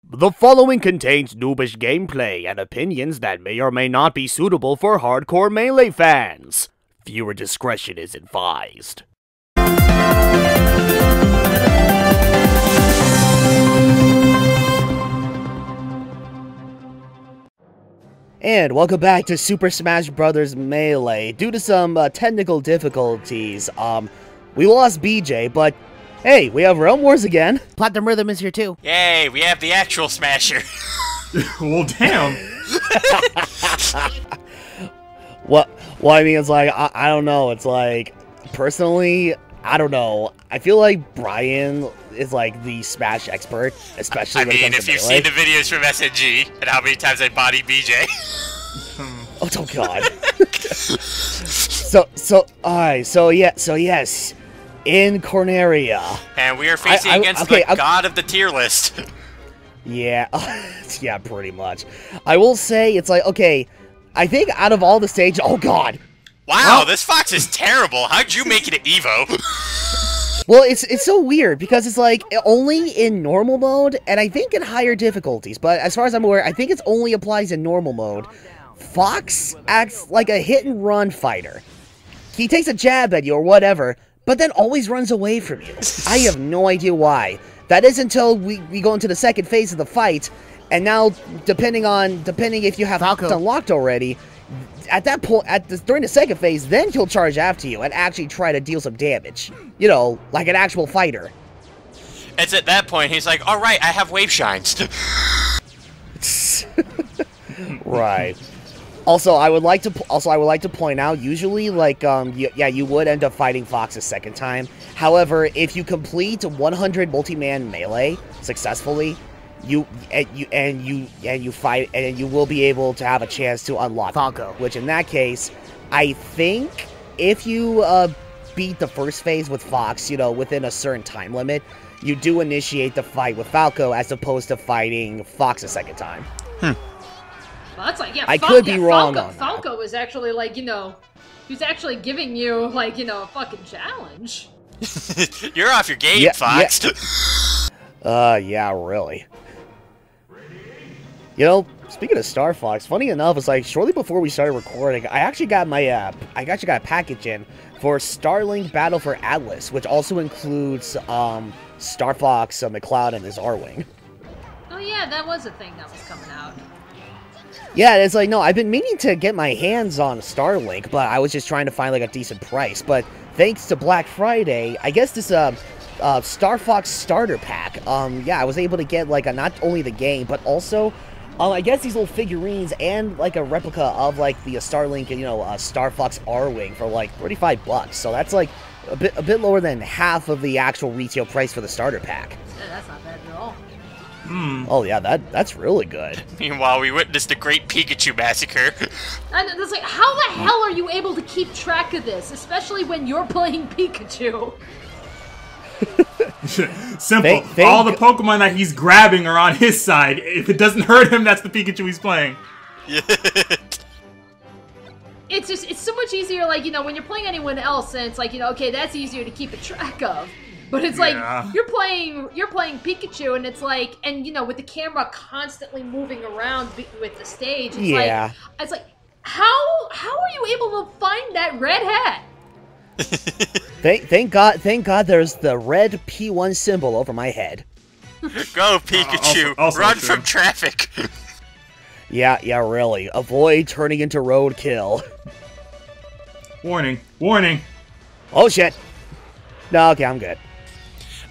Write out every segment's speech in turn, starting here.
The following contains noobish gameplay and opinions that may or may not be suitable for hardcore Melee fans. Viewer discretion is advised. And welcome back to Super Smash Bros. Melee. Due to some technical difficulties, we lost BJ, but hey, we have Realm Wars again. PlatinumRhythm is here too. Yay, we have the actual Smasher. Well, damn. Well, I mean, it's like, I don't know, it's like, personally, I don't know. I feel like Brian is like the Smash expert, especially when it comes to if you've Melee. seen the videos from SNG and how many times I bodied BJ. Oh god. so yes, in Corneria. And we are facing against the god of the tier list. Yeah, yeah, pretty much. I will say, it's like, okay, I think out of all the stages, oh god. Wow, this fox is terrible. How'd you make it at Evo? Well, it's so weird, because it's like, only in normal mode, and I think in higher difficulties, but as far as I'm aware, I think it only applies in normal mode. Fox acts like a hit-and-run fighter. He takes a jab at you or whatever, but then always runs away from you. I have no idea why. That is until we go into the second phase of the fight, and now, depending if you have Falco unlocked already, at that point, during the second phase, then he'll charge after you and actually try to deal some damage. You know, like an actual fighter. It's at that point he's like, "All right, I have wave shines." Right. Also, I would like to point out, usually, like, you would end up fighting Fox a second time. However, if you complete 100 multi-man melee successfully, you fight, and you will be able to have a chance to unlock Falco. Which, in that case, I think if you beat the first phase with Fox, you know, within a certain time limit, you do initiate the fight with Falco as opposed to fighting Fox a second time. Well, that's like, yeah, I could be wrong on that. Falco was actually, like, you know, he was actually giving you, like, you know, a fucking challenge. You're off your game, Fox. Yeah, really. You know, speaking of Star Fox, funny enough, it's like, shortly before we started recording, I actually got my, a package in for Starlink Battle for Atlas, which also includes, Star Fox, McCloud, and his R-Wing. Oh yeah, that was a thing that was coming out. Yeah, it's like, no, I've been meaning to get my hands on Starlink, but I was just trying to find, like, a decent price. But thanks to Black Friday, I guess this, Star Fox starter pack, yeah, I was able to get, like, not only the game, but also, I guess these little figurines and, like, a replica of, like, the Starlink, you know, Star Fox R-Wing for, like, $35. So that's, like, a bit lower than half of the actual retail price for the starter pack. Yeah, that's not bad at all. Oh yeah, that's really good. Meanwhile, we witnessed a great Pikachu massacre. And it's like, how the hell are you able to keep track of this, especially when you're playing Pikachu? Simple. All the Pokemon that he's grabbing are on his side. If it doesn't hurt him, that's the Pikachu he's playing. It's so much easier, like, you know, when you're playing anyone else, and it's like, you know, okay, that's easier to keep a track of. But it's like, you're playing Pikachu, and it's like, and, you know, with the camera constantly moving around with the stage, it's like, how are you able to find that red hat? Thank God there's the red P1 symbol over my head. Go, Pikachu! Also Run true. from traffic! Yeah, really. Avoid turning into roadkill. Warning. Warning. Oh, shit. No, okay, I'm good.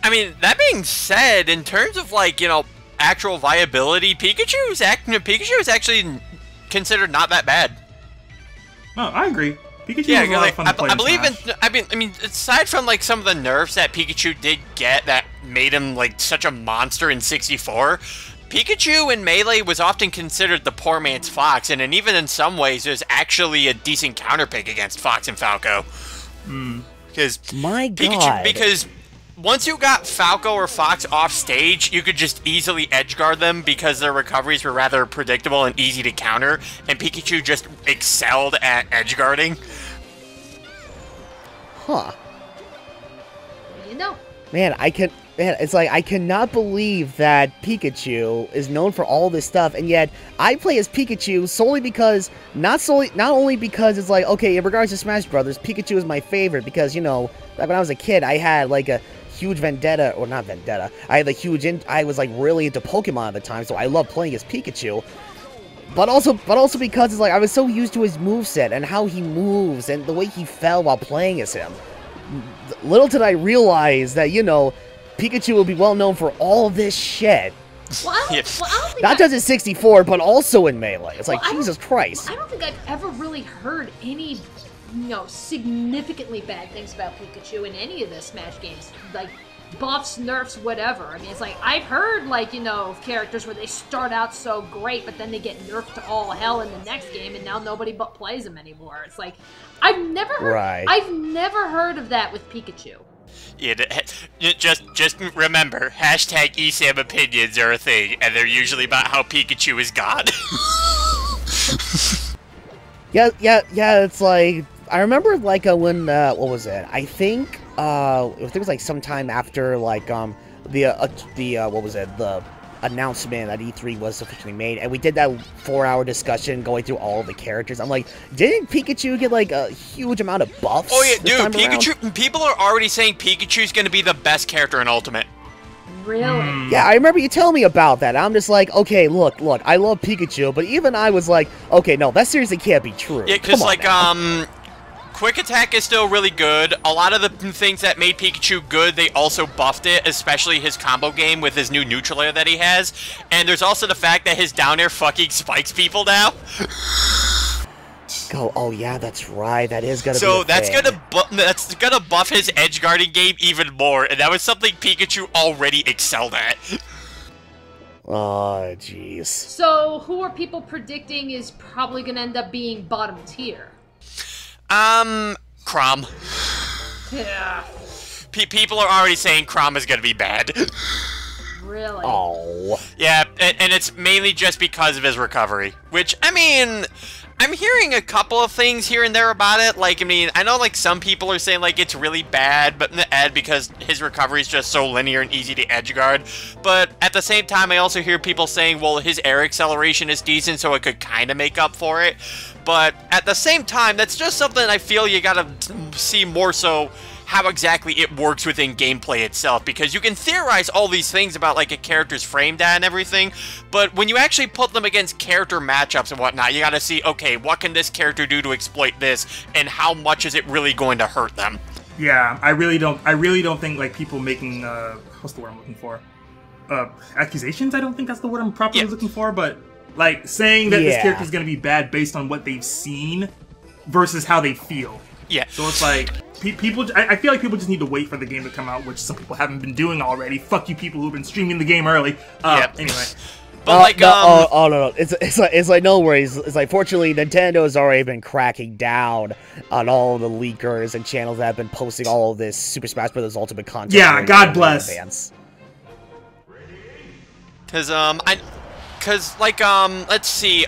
I mean, that being said, in terms of, like, you know, actual viability, Pikachu is actually considered not that bad. No, I agree. Pikachu was a lot of fun to play in Smash. I mean, aside from, like, some of the nerfs that Pikachu did get that made him, like, such a monster in 64, Pikachu in Melee was often considered the poor man's Fox, and even in some ways, it was actually a decent counterpick against Fox and Falco. Because my God. Because once you got Falco or Fox off stage, you could just easily edgeguard them because their recoveries were rather predictable and easy to counter, and Pikachu just excelled at edgeguarding. Huh. You know. Man, Man, it's like, I cannot believe that Pikachu is known for all this stuff, and yet I play as Pikachu solely because, not only because it's like, okay, in regards to Smash Brothers, Pikachu is my favorite, because, you know, like when I was a kid, I had like a huge vendetta, or not vendetta, I had a huge, I was like really into Pokemon at the time, so I loved playing as Pikachu. But also because it's like, I was so used to his moveset, and how he moves, and the way he fell while playing as him. Little did I realize that, you know, Pikachu will be well known for all this shit. Well, I don't think not just in 64, but also in Melee. It's like, Jesus Christ. I don't think I've ever really heard any, you know, significantly bad things about Pikachu in any of the Smash games. Like, buffs, nerfs, whatever. I mean, it's like, I've heard, like, you know, characters where they start out so great, but then they get nerfed to all hell in the next game, and now nobody but plays them anymore. It's like, I've never heard of that with Pikachu. Yeah, just remember, hashtag eSam opinions are a thing, and they're usually about how Pikachu is God. yeah, it's like, I remember, like, when, what was it? I think it was like sometime after, like, what was it? The announcement that E3 was officially made, and we did that 4-hour discussion going through all the characters. I'm like, didn't Pikachu get like a huge amount of buffs? Oh yeah, dude, Pikachu. People are already saying Pikachu's gonna be the best character in Ultimate. Really? Yeah, I remember you telling me about that. I'm just like, okay, look, I love Pikachu, but even I was like, okay, no, that seriously can't be true. Yeah, because like, Quick Attack is still really good. A lot of the things that made Pikachu good, they also buffed it, especially his combo game with his new neutral air that he has. And there's also the fact that his down air fucking spikes people now. Oh yeah, that's right. That is gonna be so that's gonna buff his edge guarding game even more, and that was something Pikachu already excelled at. Oh jeez. So who are people predicting is probably gonna end up being bottom tier? Chrom. Yeah. People are already saying Chrom is gonna be bad. Really? Oh. Yeah, and it's mainly just because of his recovery. Which, I mean, I'm hearing a couple of things here and there about it. Like, I mean, I know, like, some people are saying, like, it's really bad, but because his recovery is just so linear and easy to edge guard. But at the same time, I also hear people saying, well, his air acceleration is decent, so it could kind of make up for it. But at the same time, that's just something I feel you gotta see more so how exactly it works within gameplay itself, because you can theorize all these things about like a character's frame data and everything, but when you actually put them against character matchups and whatnot, you gotta see, okay, what can this character do to exploit this, and how much is it really going to hurt them? Yeah, I really don't think like people making what's the word I'm looking for? Accusations? I don't think that's the word I'm properly looking for, but like saying that this character is going to be bad based on what they've seen versus how they feel. Yeah. So it's like people. I feel like people just need to wait for the game to come out, which some people haven't been doing already. Fuck you, people who've been streaming the game early. Anyway. But like, no, it's like no worries. It's like, fortunately, Nintendo has already been cracking down on all the leakers and channels that have been posting all of this Super Smash Bros. Ultimate content. Yeah, God bless. Let's see,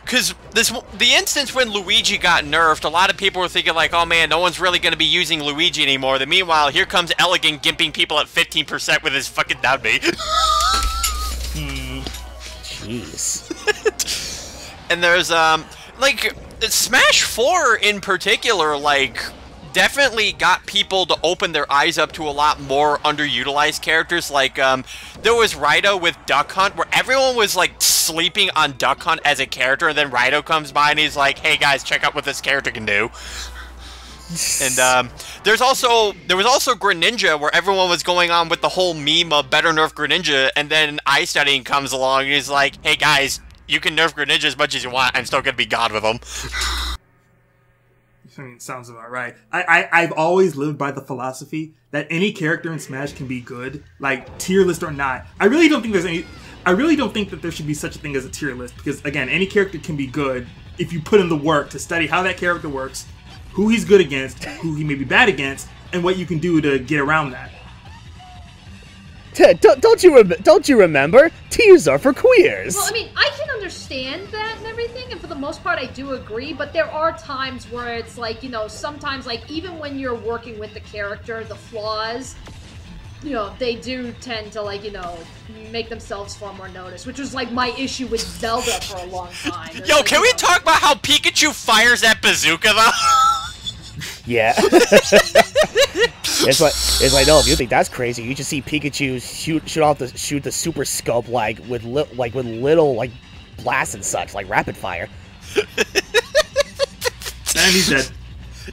the instance when Luigi got nerfed, a lot of people were thinking like, oh man, no one's really going to be using Luigi anymore. Then meanwhile, here comes Elegant gimping people at 15% with his fucking down B. Jeez. And there's, like, Smash 4 in particular, like, definitely got people to open their eyes up to a lot more underutilized characters. Like, there was Raito with Duck Hunt, where everyone was, like, sleeping on Duck Hunt as a character, and then Raito comes by and he's like, hey guys, check out what this character can do. And, there was also Greninja, where everyone was going on with the whole meme of better nerf Greninja, and then iStudying comes along and he's like, hey guys, you can nerf Greninja as much as you want, I'm still gonna be God with him. I mean, sounds about right. I've always lived by the philosophy that any character in Smash can be good, like tier list or not. I really don't think that there should be such a thing as a tier list, because again, any character can be good if you put in the work to study how that character works, who he's good against, who he may be bad against, and what you can do to get around that. Don't you remember? Tiers are for queers. Well, I mean, I can understand that and everything, and for the most part, I do agree. But there are times where it's like, you know, sometimes like even when you're working with the character, the flaws, you know, they do tend to, like, you know, make themselves far more noticed, which was, like, my issue with Zelda for a long time. Yo, can we talk about how Pikachu fires that bazooka, though? Yeah. it's like, no, if you think that's crazy, you just see Pikachu shoot the super scope, like, with little, like, blasts and such, like rapid fire. And he's dead.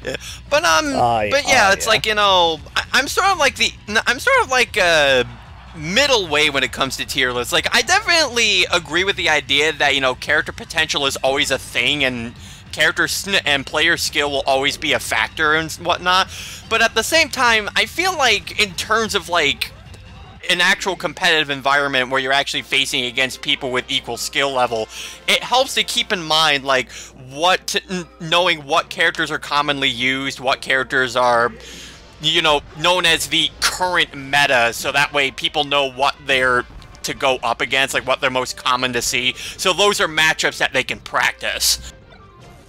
Yeah. But it's like, you know, I'm sort of like a middle way when it comes to tier lists. Like, I definitely agree with the idea that, you know, character potential is always a thing, and character and player skill will always be a factor and whatnot. But at the same time, I feel like in terms of, like, an actual competitive environment where you're actually facing against people with equal skill level, it helps to keep in mind, like, knowing what characters are commonly used, what characters are, you know, known as the current meta, so that way people know what they're to go up against, like what they're most common to see. So those are matchups that they can practice.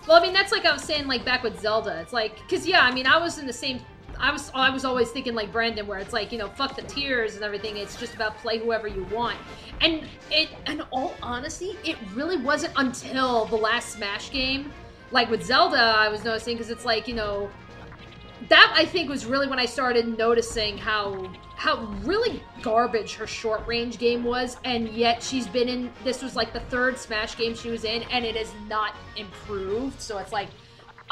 Well, I mean, that's like I was saying, like, back with Zelda. It's like, because, yeah, I mean, I was in the same... I was always thinking like Brandon, where it's like, you know, fuck the tiers and everything. It's just about play whoever you want. And in all honesty, it really wasn't until the last Smash game, like with Zelda, I was noticing, because it's like, you know, that I think was really when I started noticing how really garbage her short range game was, and yet she's been in, this was like the third Smash game she was in, and it has not improved. So it's like,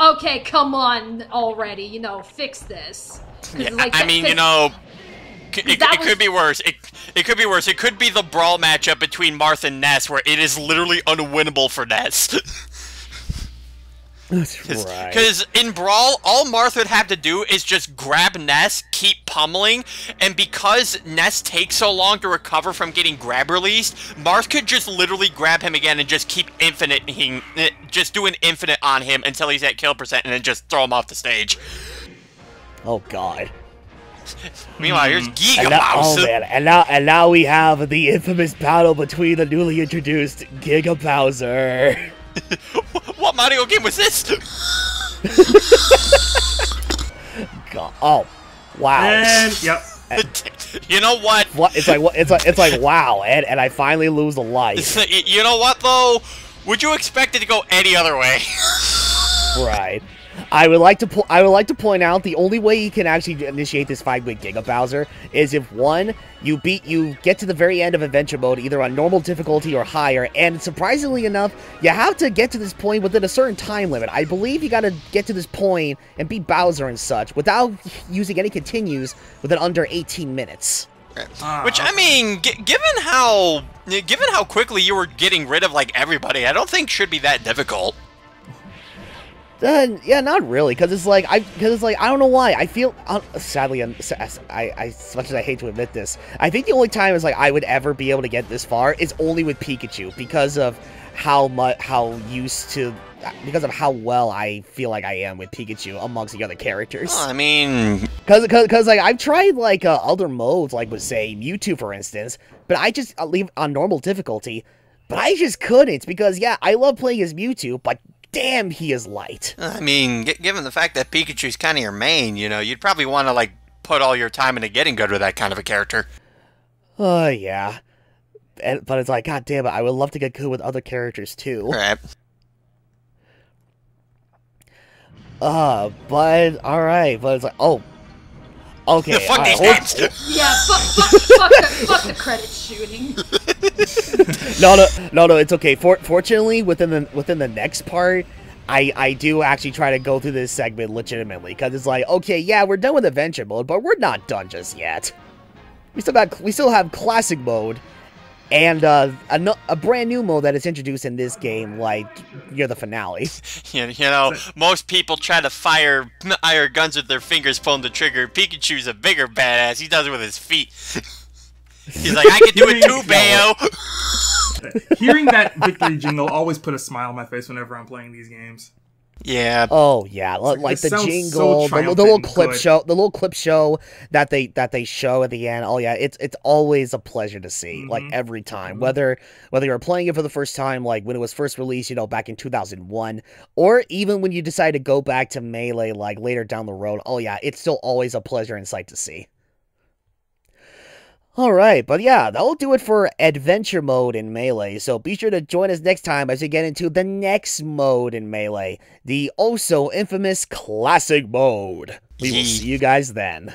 okay, come on already, you know, fix this. Yeah, like, I mean, you know, it could be worse. It could be worse. It could be the brawl matchup between Marth and Ness, where it is literally unwinnable for Ness. That's right. Because in Brawl, all Marth would have to do is just grab Ness, keep pummeling, and because Ness takes so long to recover from getting grab released, Marth could just literally grab him again and just keep just do an infinite on him until he's at kill percent, and then just throw him off the stage. Oh God. Meanwhile, here's Giga Mouse. Oh man, and now we have the infamous battle between the newly introduced Giga Bowser. What Mario game was this? God. Oh, wow. And yep. You know what? It's like wow, and I finally lose a life. You know what though? Would you expect it to go any other way? Right. I would like to point out the only way you can actually initiate this fight with Giga Bowser is if one, you get to the very end of adventure mode either on normal difficulty or higher, and surprisingly enough, you have to get to this point within a certain time limit. I believe you gotta get to this point and beat Bowser and such without using any continues within under 18 minutes. Which, I mean, given how quickly you were getting rid of like everybody, I don't think should be that difficult. Yeah, not really, because it's like I don't know why. I feel sadly, I as much as I hate to admit this, I think the only time is like I would ever be able to get this far is only with Pikachu because of how well I feel like I am with Pikachu amongst the other characters. Well, I mean, because like I've tried like other modes, like with say Mewtwo for instance, but I just leave on normal difficulty, but I just couldn't because yeah, I love playing as Mewtwo, but damn, he is light. I mean, given the fact that Pikachu's kind of your main, you know, you'd probably want to, like, put all your time into getting good with that kind of a character. Yeah. But it's like, god damn it, I would love to get good with other characters, too. Right. But, alright, but it's like, oh. Okay. Fuck these games! Yeah, fuck the credit shooting. No, it's okay. Fortunately, within the next part, I do actually try to go through this segment legitimately, because it's like, okay, yeah, we're done with adventure mode, but we're not done just yet. We still have classic mode, and a brand new mode that is introduced in this game, like near the finale. You know, most people try to fire guns with their fingers, pulling the trigger. Pikachu's a bigger badass. He does it with his feet. He's like, I can do it too, Bayo. Hearing that victory jingle always put a smile on my face whenever I'm playing these games. Yeah. Oh yeah, like the jingle, the little clip show that they show at the end. Oh yeah, it's always a pleasure to see. Like every time, whether you're playing it for the first time, like when it was first released, you know, back in 2001, or even when you decide to go back to Melee, like later down the road. Oh yeah, it's still always a pleasure and sight to see. Alright, but yeah, that'll do it for Adventure Mode in Melee, so be sure to join us next time as we get into the next mode in Melee, the also infamous Classic Mode. We will see you guys then.